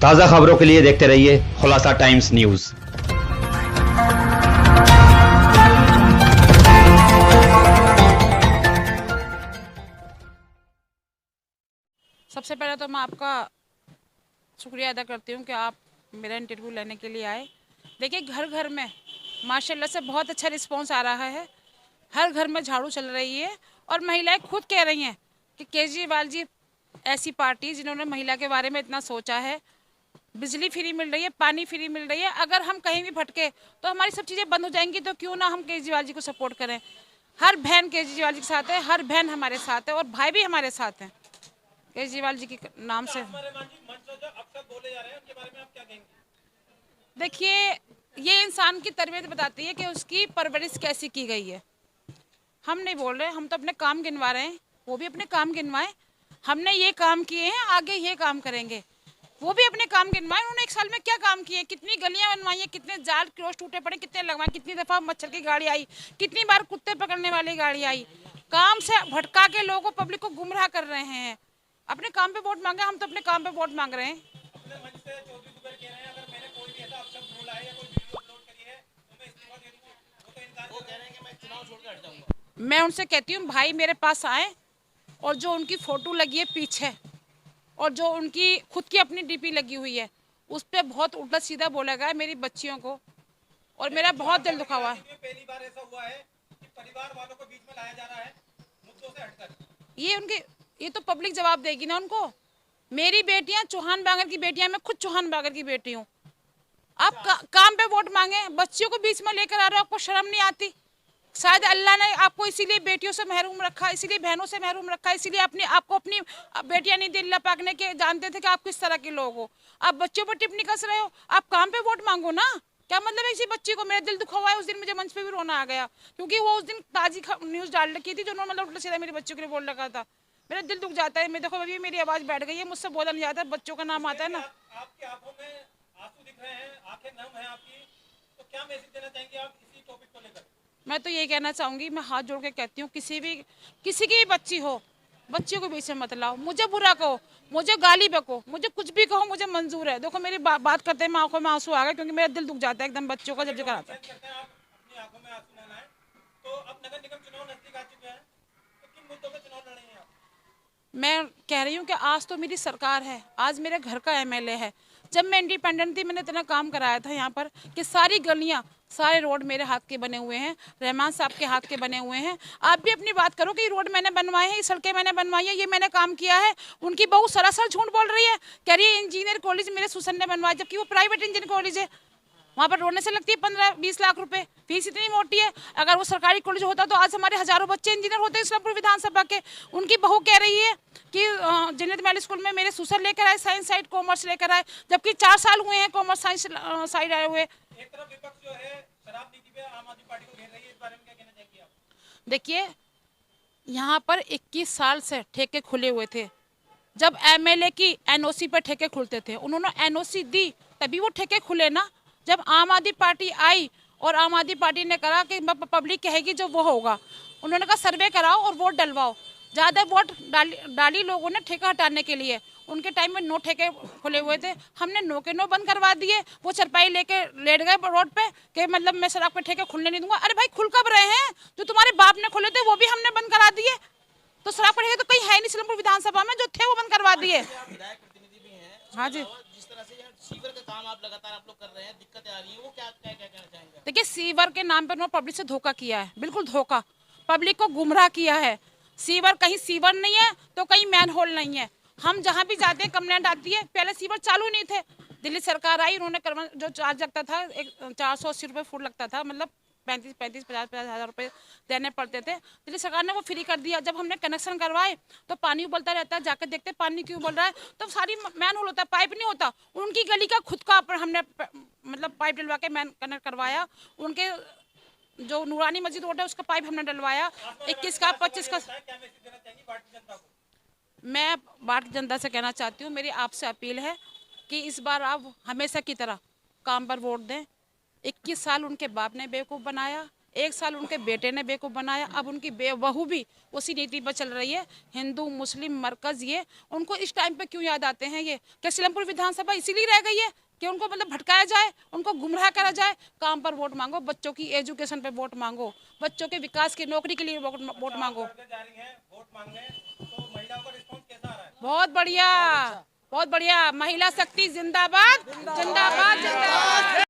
ताज़ा खबरों के लिए देखते रहिए खुलासा टाइम्स न्यूज़। सबसे पहले तो मैं आपका शुक्रिया अदा करती हूँ कि आप मेरा इंटरव्यू लेने के लिए आए। देखिए, घर घर में माशाल्लाह से बहुत अच्छा रिस्पांस आ रहा है। हर घर में झाड़ू चल रही है और महिलाएं खुद कह रही हैं कि केजरीवाल जी ऐसी पार्टी जिन्होंने महिला के बारे में इतना सोचा है। बिजली फ्री मिल रही है, पानी फ्री मिल रही है। अगर हम कहीं भी भटके तो हमारी सब चीज़ें बंद हो जाएंगी, तो क्यों ना हम केजरीवाल जी को सपोर्ट करें। हर बहन केजरीवाल जी के साथ है, हर बहन हमारे साथ है और भाई भी हमारे साथ हैं केजरीवाल जी के नाम से। देखिए, ये इंसान की तरबियत बताती है कि उसकी परवरिश कैसी की गई है। हम नहीं बोल रहे, हम तो अपने काम गिनवा रहे हैं, वो भी अपने काम गिनवाएं। हमने ये काम किए हैं, आगे ये काम करेंगे, वो भी अपने काम गिनवाएं। उन्होंने एक साल में क्या काम किए, कितनी गलियां बनवाई हैं, कितने जाल क्रॉस टूटे पड़े, कितने लगवाए, कितनी दफा मच्छर की गाड़ी आई, कितनी बार कुत्ते पकड़ने वाली गाड़ी आई। काम से भटका के लोगों को, पब्लिक को गुमराह कर रहे हैं। अपने काम पे वोट मांगे, हम तो अपने काम पे वोट मांग रहे हैं। मैं उनसे कहती हूँ भाई मेरे पास आए और जो उनकी फोटो लगी है पीछे और जो उनकी खुद की अपनी डीपी लगी हुई है उस पर बहुत उल्टा सीधा बोला गया है मेरी बच्चियों को, और मेरा बहुत दिल दुखा हुआ है। पहली बार ऐसा हुआ है कि परिवार वालों को बीच में लाया जा रहा है मुद्दों से हटकर। ये तो पब्लिक जवाब देगी ना उनको। मेरी बेटियां चौहान बागर की बेटियां, मैं खुद चौहान बागर की बेटी हूँ। आप काम पे वोट मांगे, बच्चियों को बीच में लेकर आ रहे हो, आपको शर्म नहीं आती? शायद अल्लाह ने आपको इसीलिए बेटियों से महरूम रखा, इसीलिए बहनों से महरूम रखा, इसीलिए आपको अपनी बेटियां नहीं दी। अल्लाह पाक ने के जानते थे कि आप किस तरह के लोग हो। आप बच्चों पर टिप्पणी कस रहे हो, आप काम पे वोट मांगो ना। क्या मतलब है इसी बच्ची को? मेरा दिल दुखा हुआ है। उस दिन मुझे मंच पे भी रोना आ गया क्योंकि वो उस दिन ताजी न्यूज डाल रखी थी जो उन्होंने मतलब उल्टा सीधा मेरी बच्चों के लिए बोल रखा था। मेरा दिल दुख जाता है। मैं देखो अभी मेरी आवाज बैठ गई है, मुझसे बोला नहीं जाता, बच्चों का नाम आता है ना। आपकी आंखों में आंसू दिख रहे हैं, आंखें नम हैं आपकी, तो क्या मैसेज देना चाहेंगे आप इसी टॉपिक को लेकर? मैं तो यही कहना चाहूंगी, मैं हाथ जोड़ के कहती हूँ, किसी की भी बच्ची हो, बच्चियों को बीच में मत लाओ। मुझे बुरा कहो, मुझे गाली बको, मुझे कुछ भी कहो, मुझे मंजूर है। देखो मेरी बात करते हैं मैं आंखों में आंसू आ गए क्योंकि मेरा दिल दुख जाता है एकदम बच्चों का जब जिक्र आता है। आप अपनी आंखों में आंसू न लाएं। तो अब नगर निगम चुनाव नजदीक आ चुके हैं, तो किन मुद्दों पर चुनाव लड़ेंगे आप? मैं कह रही हूँ कि आज तो मेरी सरकार है, आज मेरे घर का एमएलए है। जब मैं इंडिपेंडेंट थी मैंने इतना काम कराया था यहाँ पर कि सारी गलियाँ, सारे रोड मेरे हाथ के बने हुए हैं, रहमान साहब के हाथ के बने हुए हैं। आप भी अपनी बात करो कि ये रोड मैंने बनवाए हैं, ये सड़कें मैंने बनवाई है, ये मैंने काम किया है। उनकी बहू सरासर झूठ बोल रही है, कह रही है इंजीनियर कॉलेज मेरे सुसन ने बनवाया, जबकि वो प्राइवेट इंजीनियर कॉलेज है। वहाँ पर रोने से लगती है 15-20 लाख रुपए, फीस इतनी मोटी है। अगर वो सरकारी कॉलेज होता तो आज हमारे हजारों बच्चे इंजीनियर होते इस्लामपुर विधानसभा के। उनकी बहू कह रही है कि जन्नत महल स्कूल में मेरे सुसर लेकर आए, साइंस साइड कॉमर्स लेकर आए, जबकि 4 साल हुए हैं कॉमर्स साइंस साइड आए हुए। एक तरफ विपक्ष जो है शराब नीति पे आम आदमी पार्टी को घेर रही है, इस बारे में क्या कहना चाहेंगे आप? देखिए, यहाँ पर 21 साल से ठेके खुले हुए थे। जब एमएलए की एनओसी पर ठेके खुलते थे, उन्होंने एनओसी दी तभी वो ठेके खुले ना। जब आम आदमी पार्टी आई और आम आदमी पार्टी ने कहा कि पब्लिक कहेगी जो वो होगा, उन्होंने कहा सर्वे कराओ और वोट डलवाओ। ज़्यादा वोट डाली लोगों ने ठेका हटाने के लिए। उनके टाइम में 9 ठेके खुले हुए थे, हमने 9 के 9 बंद करवा दिए। वो चरपाई लेके लेट गए रोड पे कि मतलब मैं सड़क पे ठेके खुलने नहीं दूंगा। अरे भाई, खुल कब रहे हैं? जो तुम्हारे बाप ने खोले थे वो भी हमने बंद करा दिए। तो शराब पड़ेगा तो कहीं है नहीं इस्लामपुर विधानसभा में, जो थे वो बंद करवा दिए। विधायक प्रतिनिधि भी हैं, हाँ जी। जिस तरह से सीवर का काम आप लगातार आप लोग कर रहे हैं, दिक्कतें आ रही है, वो क्या क्या क्या कहना चाहेंगे? देखिए, सीवर के नाम पर उन्होंने पब्लिक से धोखा किया है, बिल्कुल धोखा। पब्लिक को गुमराह किया है। सीवर कहीं सीवर नहीं है तो कहीं मैन होल नहीं है। हम जहाँ भी जाते हैं कंप्लेंट आती है, पहले सीवर चालू नहीं थे। दिल्ली सरकार आई, उन्होंने जो चार्ज लगता था 480 रुपये फुट लगता था, मतलब 50 हज़ार रुपये देने पड़ते थे। दिल्ली सरकार ने वो फ्री कर दिया। जब हमने कनेक्शन करवाए तो पानी उबलता रहता है, जाकर देखते पानी क्यों उबल रहा है, तो सारी मैन होल होता है, पाइप नहीं होता। उनकी गली का खुद का हमने मतलब पाइप डलवा के मैन कनेक्ट करवाया। उनके जो नूरानी मस्जिद रोड है उसका पाइप हमने डलवाया 21 का 25 का। मैं भारतीय जनता से कहना चाहती हूँ, मेरी आपसे अपील है कि इस बार आप हमेशा की तरह काम पर वोट दें। 21 साल उनके बाप ने बेवकूफ़ बनाया, 1 साल उनके बेटे ने बेवकूफ़ बनाया, अब उनकी बहू भी उसी नीति पर चल रही है। हिंदू मुस्लिम मरकज़, ये उनको इस टाइम पे क्यों याद आते हैं? ये क्या सीलमपुर विधानसभा इसीलिए रह गई है कि उनको मतलब भटकाया जाए, उनको गुमराह करा जाए? काम पर वोट मांगो, बच्चों की एजुकेशन पे वोट मांगो, बच्चों के विकास की नौकरी के लिए वोट मांगो। जा रही हैं वोट मांगने, तो महिलाओं का रिस्पॉन्स कैसा आ रहा है? बहुत बढ़िया, बहुत बढ़िया। महिला शक्ति जिंदाबाद, जिंदाबाद, जिंदाबाद।